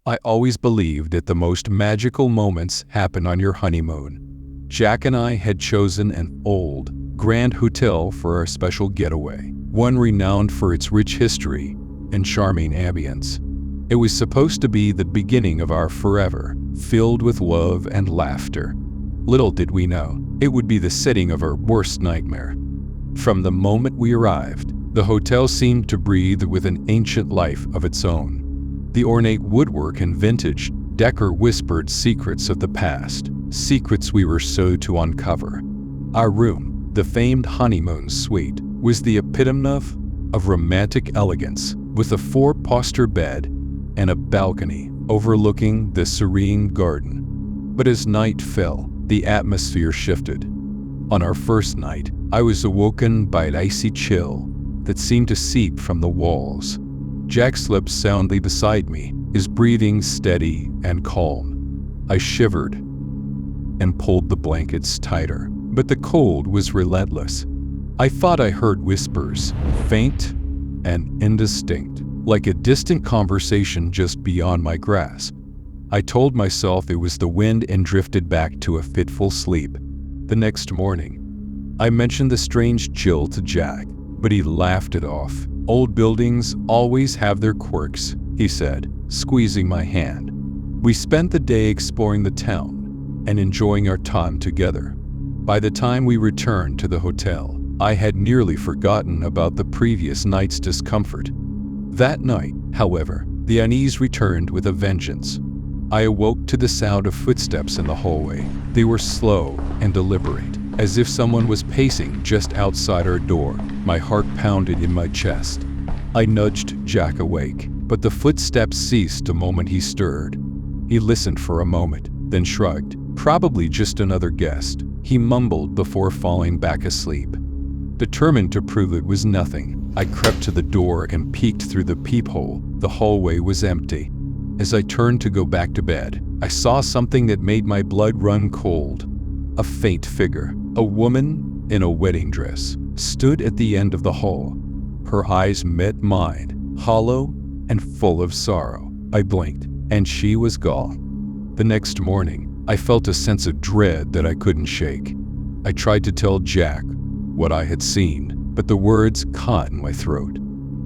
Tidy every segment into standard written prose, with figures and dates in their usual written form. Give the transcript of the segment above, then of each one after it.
I always believed that the most magical moments happen on your honeymoon. Jack and I had chosen an old, grand hotel for our special getaway, one renowned for its rich history and charming ambience. It was supposed to be the beginning of our forever, filled with love and laughter. Little did we know, it would be the setting of our worst nightmare. From the moment we arrived, the hotel seemed to breathe with an ancient life of its own. The ornate woodwork and vintage decor whispered secrets of the past, secrets we were so to uncover. Our room, the famed honeymoon suite, was the epitome of romantic elegance, with a four-poster bed and a balcony overlooking the serene garden. But as night fell, the atmosphere shifted. On our first night, I was awoken by an icy chill that seemed to seep from the walls. Jack slept soundly beside me, his breathing steady and calm. I shivered and pulled the blankets tighter, but the cold was relentless. I thought I heard whispers, faint and indistinct, like a distant conversation just beyond my grasp. I told myself it was the wind and drifted back to a fitful sleep. The next morning, I mentioned the strange chill to Jack, but he laughed it off. "Old buildings always have their quirks," he said, squeezing my hand. We spent the day exploring the town and enjoying our time together. By the time we returned to the hotel, I had nearly forgotten about the previous night's discomfort. That night, however, the unease returned with a vengeance. I awoke to the sound of footsteps in the hallway. They were slow and deliberate, as if someone was pacing just outside our door. My heart pounded in my chest. I nudged Jack awake, but the footsteps ceased the moment he stirred. He listened for a moment, then shrugged. Probably just another guest, he mumbled before falling back asleep. Determined to prove it was nothing, I crept to the door and peeked through the peephole. The hallway was empty. As I turned to go back to bed, I saw something that made my blood run cold. A faint figure, a woman in a wedding dress, stood at the end of the hall. Her eyes met mine, hollow and full of sorrow. I blinked, and she was gone. The next morning, I felt a sense of dread that I couldn't shake. I tried to tell Jack what I had seen, but the words caught in my throat.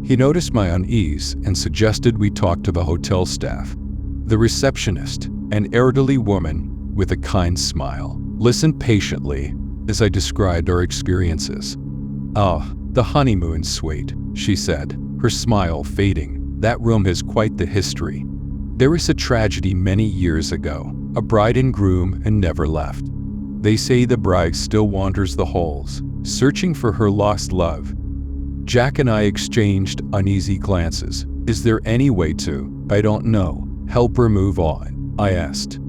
He noticed my unease and suggested we talk to the hotel staff. The receptionist, an elderly woman with a kind smile, listened patiently as I described our experiences. "Ah, the honeymoon suite," she said, her smile fading. "That room has quite the history. There was a tragedy many years ago. A bride and groom and never left. They say the bride still wanders the halls, searching for her lost love." Jack and I exchanged uneasy glances. "Is there any way to, I don't know, help her move on?" I asked.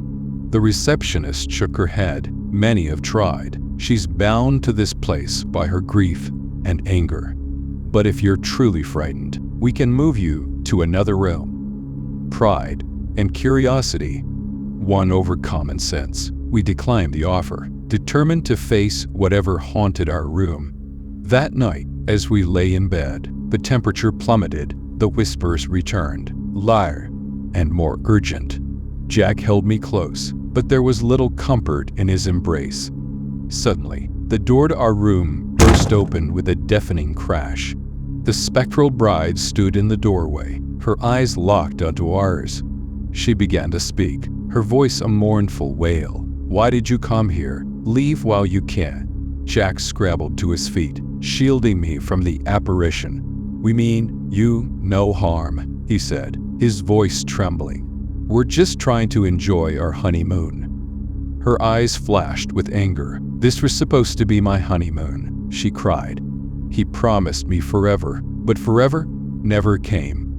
The receptionist shook her head. "Many have tried. She's bound to this place by her grief and anger. But if you're truly frightened, we can move you to another room." Pride and curiosity won over common sense. We declined the offer, determined to face whatever haunted our room. That night, as we lay in bed, the temperature plummeted, the whispers returned, louder and more urgent. Jack held me close, but there was little comfort in his embrace. Suddenly, the door to our room burst open with a deafening crash. The spectral bride stood in the doorway, her eyes locked onto ours. She began to speak, her voice a mournful wail. "Why did you come here? Leave while you can." Jack scrabbled to his feet, shielding me from the apparition. "We mean you no harm," he said, his voice trembling. "We're just trying to enjoy our honeymoon." Her eyes flashed with anger. "This was supposed to be my honeymoon," she cried. "He promised me forever, but forever never came."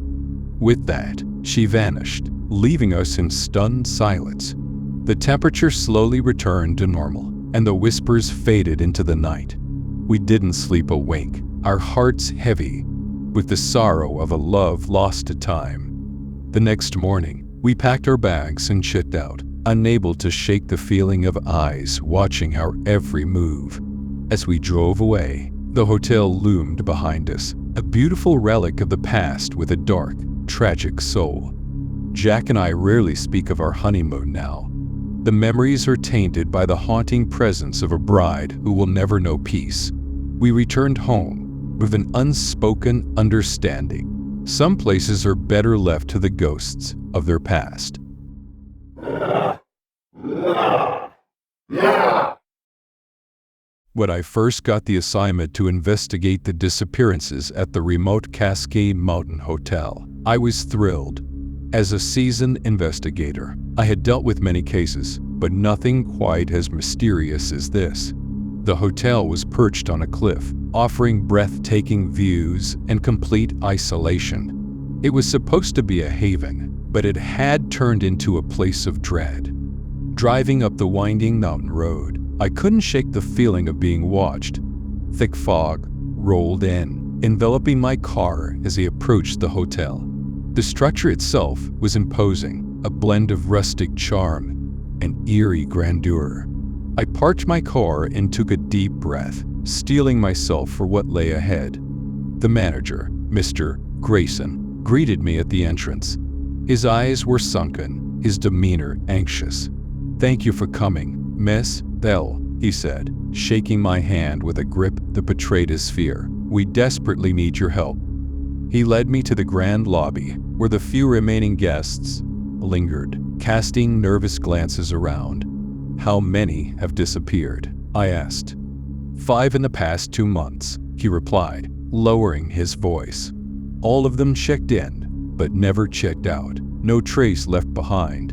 With that, she vanished, leaving us in stunned silence. The temperature slowly returned to normal, and the whispers faded into the night. We didn't sleep a wink, our hearts heavy with the sorrow of a love lost to time. The next morning, we packed our bags and checked out, unable to shake the feeling of eyes watching our every move. As we drove away, the hotel loomed behind us, a beautiful relic of the past with a dark, tragic soul. Jack and I rarely speak of our honeymoon now. The memories are tainted by the haunting presence of a bride who will never know peace. We returned home with an unspoken understanding. Some places are better left to the ghosts of their past. When I first got the assignment to investigate the disappearances at the remote Cascade Mountain Hotel, I was thrilled. As a seasoned investigator, I had dealt with many cases, but nothing quite as mysterious as this. The hotel was perched on a cliff, offering breathtaking views and complete isolation. It was supposed to be a haven, but it had turned into a place of dread. Driving up the winding mountain road, I couldn't shake the feeling of being watched. Thick fog rolled in, enveloping my car as I approached the hotel. The structure itself was imposing, a blend of rustic charm and eerie grandeur. I parked my car and took a deep breath, steeling myself for what lay ahead. The manager, Mr. Grayson, greeted me at the entrance. His eyes were sunken, his demeanor anxious. "Thank you for coming, Miss Bell," he said, shaking my hand with a grip that betrayed his fear. "We desperately need your help." He led me to the grand lobby, where the few remaining guests lingered, casting nervous glances around. "How many have disappeared?" I asked. "5 in the past 2 months," he replied, lowering his voice. "All of them checked in, but never checked out. No trace left behind."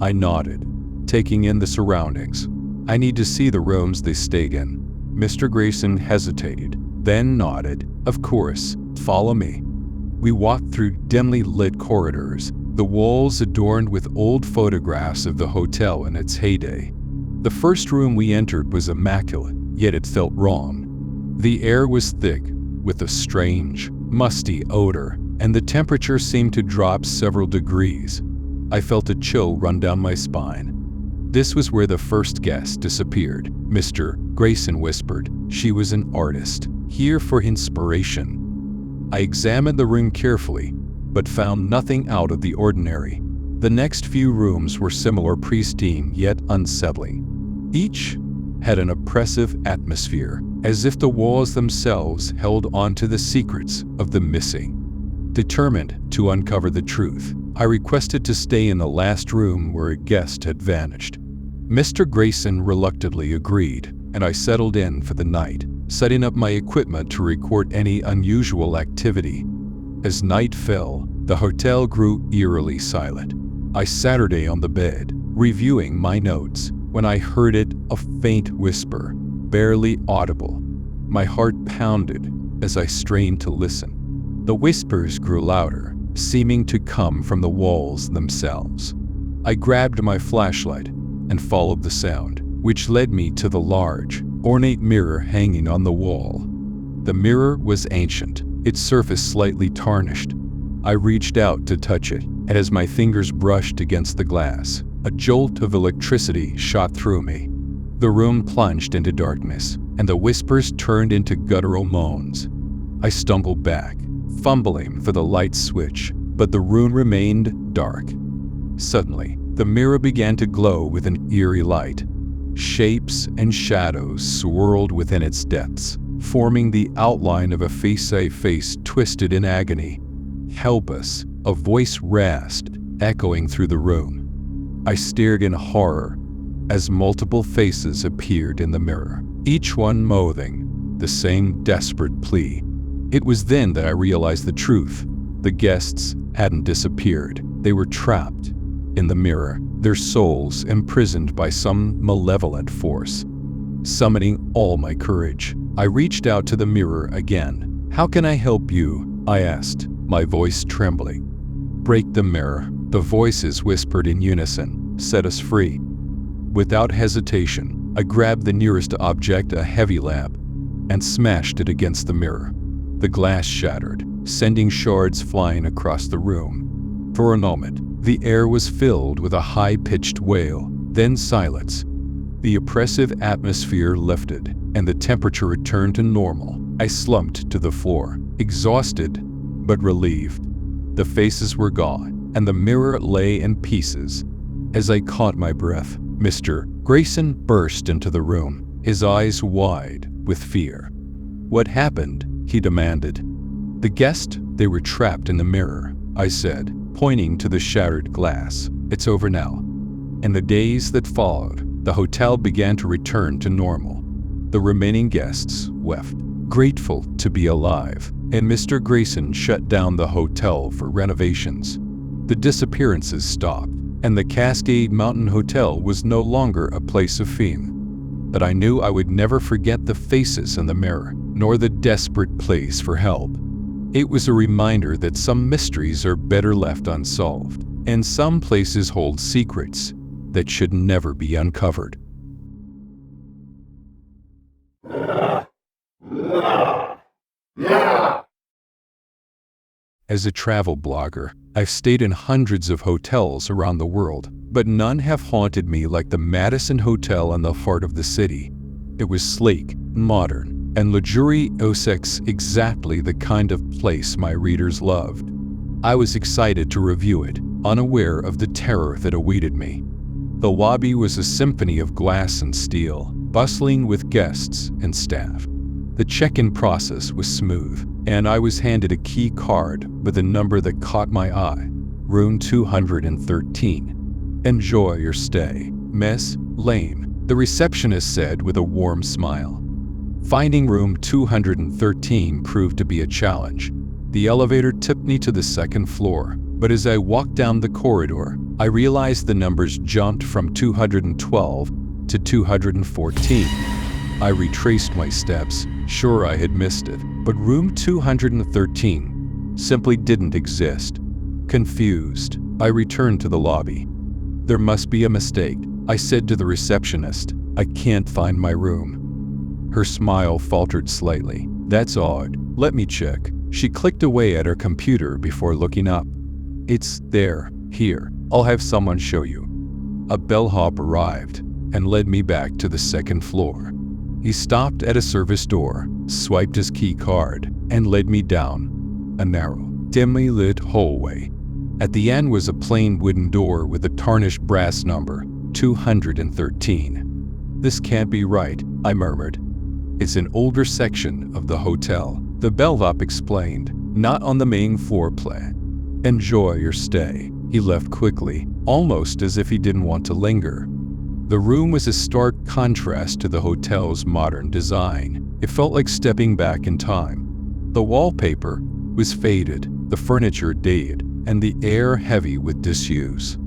I nodded, taking in the surroundings. "I need to see the rooms they stayed in." Mr. Grayson hesitated, then nodded. "Of course, follow me." We walked through dimly lit corridors, the walls adorned with old photographs of the hotel in its heyday. The first room we entered was immaculate, yet it felt wrong. The air was thick, with a strange, musty odor, and the temperature seemed to drop several degrees. I felt a chill run down my spine. "This was where the first guest disappeared," Mr. Grayson whispered. "She was an artist, here for inspiration." I examined the room carefully, but found nothing out of the ordinary. The next few rooms were similar, pristine yet unsettling. Each had an oppressive atmosphere, as if the walls themselves held on to the secrets of the missing. Determined to uncover the truth, I requested to stay in the last room where a guest had vanished. Mr. Grayson reluctantly agreed, and I settled in for the night, setting up my equipment to record any unusual activity. As night fell, the hotel grew eerily silent. I sat on the bed, reviewing my notes, when I heard a faint whisper, barely audible. My heart pounded as I strained to listen. The whispers grew louder, seeming to come from the walls themselves. I grabbed my flashlight and followed the sound, which led me to the large, ornate mirror hanging on the wall. The mirror was ancient, its surface slightly tarnished. I reached out to touch it, and as my fingers brushed against the glass, a jolt of electricity shot through me. The room plunged into darkness, and the whispers turned into guttural moans. I stumbled back, fumbling for the light switch, but the room remained dark. Suddenly, the mirror began to glow with an eerie light. Shapes and shadows swirled within its depths, forming the outline of a face twisted in agony. "Help us," a voice rasped, echoing through the room. I stared in horror as multiple faces appeared in the mirror, each one mouthing the same desperate plea. It was then that I realized the truth. The guests hadn't disappeared. They were trapped in the mirror, their souls imprisoned by some malevolent force. Summoning all my courage, I reached out to the mirror again. "How can I help you?" I asked, my voice trembling. "Break the mirror," the voices whispered in unison. "Set us free." Without hesitation, I grabbed the nearest object, a heavy lamp, and smashed it against the mirror. The glass shattered, sending shards flying across the room. For a moment, the air was filled with a high-pitched wail, then silence. The oppressive atmosphere lifted, and the temperature returned to normal. I slumped to the floor, exhausted but relieved. The faces were gone, and the mirror lay in pieces. As I caught my breath, Mr. Grayson burst into the room, his eyes wide with fear. "What happened?" he demanded. "The guest, they were trapped in the mirror," I said, pointing to the shattered glass. "It's over now." In the days that followed, the hotel began to return to normal. The remaining guests wept, grateful to be alive, and Mr. Grayson shut down the hotel for renovations. The disappearances stopped, and the Cascade Mountain Hotel was no longer a place of fame. But I knew I would never forget the faces in the mirror, nor the desperate pleas for help. It was a reminder that some mysteries are better left unsolved, and some places hold secrets that should never be uncovered. As a travel blogger, I've stayed in hundreds of hotels around the world, but none have haunted me like the Madison Hotel in the heart of the city. It was sleek, modern, and luxurious, exactly the kind of place my readers loved. I was excited to review it, unaware of the terror that awaited me. The lobby was a symphony of glass and steel, bustling with guests and staff. The check-in process was smooth, and I was handed a key card with a number that caught my eye. Room 213. "Enjoy your stay, Miss Lane," the receptionist said with a warm smile. Finding room 213 proved to be a challenge. The elevator took me to the second floor, but as I walked down the corridor, I realized the numbers jumped from 212 to 214. I retraced my steps, sure I had missed it, but room 213 simply didn't exist. Confused, I returned to the lobby. "There must be a mistake," I said to the receptionist. "I can't find my room." Her smile faltered slightly. "That's odd. Let me check." She clicked away at her computer before looking up. "It's there. Here, I'll have someone show you." A bellhop arrived and led me back to the second floor. He stopped at a service door, swiped his key card, and led me down a narrow, dimly lit hallway. At the end was a plain wooden door with a tarnished brass number, 213. "This can't be right," I murmured. "It's an older section of the hotel," the bellhop explained, "not on the main floor plan. Enjoy your stay." He left quickly, almost as if he didn't want to linger. The room was a stark contrast to the hotel's modern design. It felt like stepping back in time. The wallpaper was faded, the furniture dated, and the air heavy with disuse.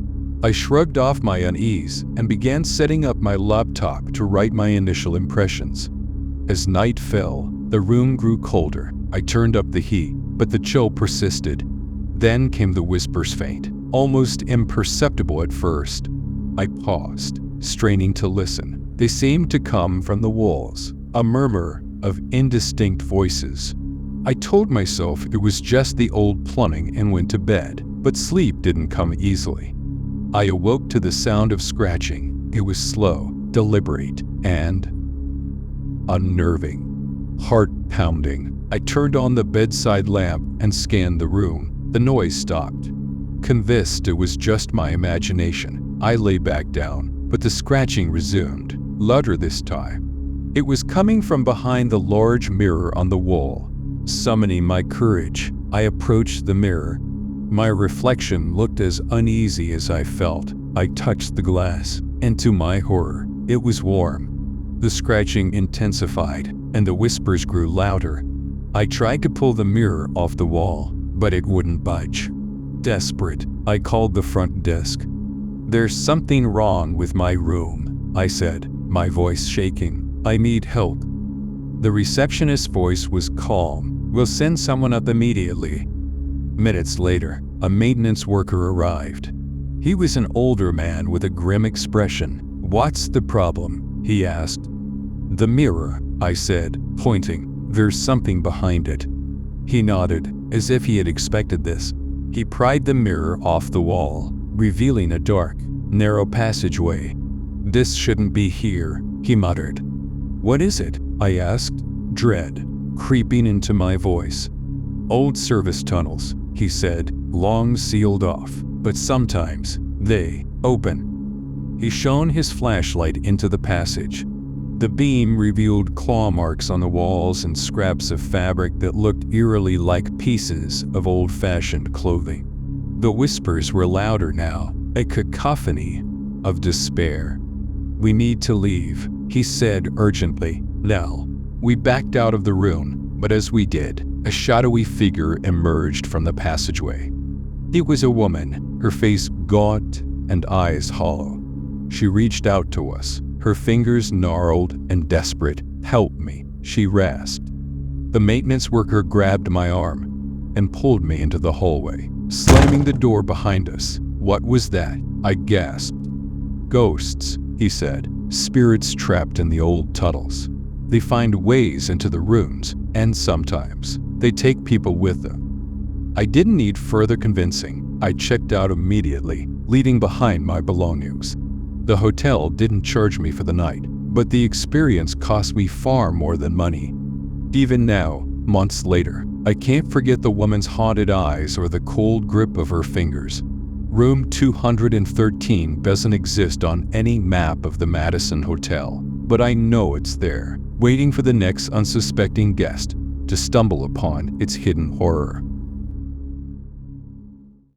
I shrugged off my unease and began setting up my laptop to write my initial impressions. As night fell, the room grew colder. I turned up the heat, but the chill persisted. Then came the whispers, faint, almost imperceptible at first. I paused, straining to listen. They seemed to come from the walls, a murmur of indistinct voices. I told myself it was just the old plumbing and went to bed, but sleep didn't come easily. I awoke to the sound of scratching. It was slow, deliberate, and unnerving. Heart pounding. I turned on the bedside lamp and scanned the room. The noise stopped. Convinced it was just my imagination, I lay back down, but the scratching resumed, louder this time. It was coming from behind the large mirror on the wall. Summoning my courage, I approached the mirror. My reflection looked as uneasy as I felt. I touched the glass, and to my horror, it was warm. The scratching intensified, and the whispers grew louder. I tried to pull the mirror off the wall, but it wouldn't budge. Desperate, I called the front desk. "There's something wrong with my room," I said, my voice shaking. "I need help." The receptionist's voice was calm. "We'll send someone up immediately." Minutes later, a maintenance worker arrived. He was an older man with a grim expression. "What's the problem?" he asked. "The mirror," I said, pointing. "There's something behind it." He nodded, as if he had expected this. He pried the mirror off the wall, revealing a dark, narrow passageway. "This shouldn't be here," he muttered. "What is it?" I asked, dread creeping into my voice. "Old service tunnels," he said, "long sealed off. but sometimes they open. He shone his flashlight into the passage. The beam revealed claw marks on the walls and scraps of fabric that looked eerily like pieces of old-fashioned clothing. The whispers were louder now, a cacophony of despair. "We need to leave," he said urgently. "Now." We backed out of the room, but as we did, a shadowy figure emerged from the passageway. It was a woman, her face gaunt and eyes hollow. She reached out to us, her fingers gnarled and desperate. "Help me," she rasped. The maintenance worker grabbed my arm and pulled me into the hallway, slamming the door behind us. "What was that?" I gasped. "Ghosts," he said. "Spirits trapped in the old tunnels. They find ways into the rooms, and sometimes they take people with them." I didn't need further convincing. I checked out immediately, leaving behind my belongings. The hotel didn't charge me for the night, but the experience cost me far more than money. Even now, months later, I can't forget the woman's haunted eyes or the cold grip of her fingers. Room 213 doesn't exist on any map of the Madison Hotel, but I know it's there, waiting for the next unsuspecting guest to stumble upon its hidden horror.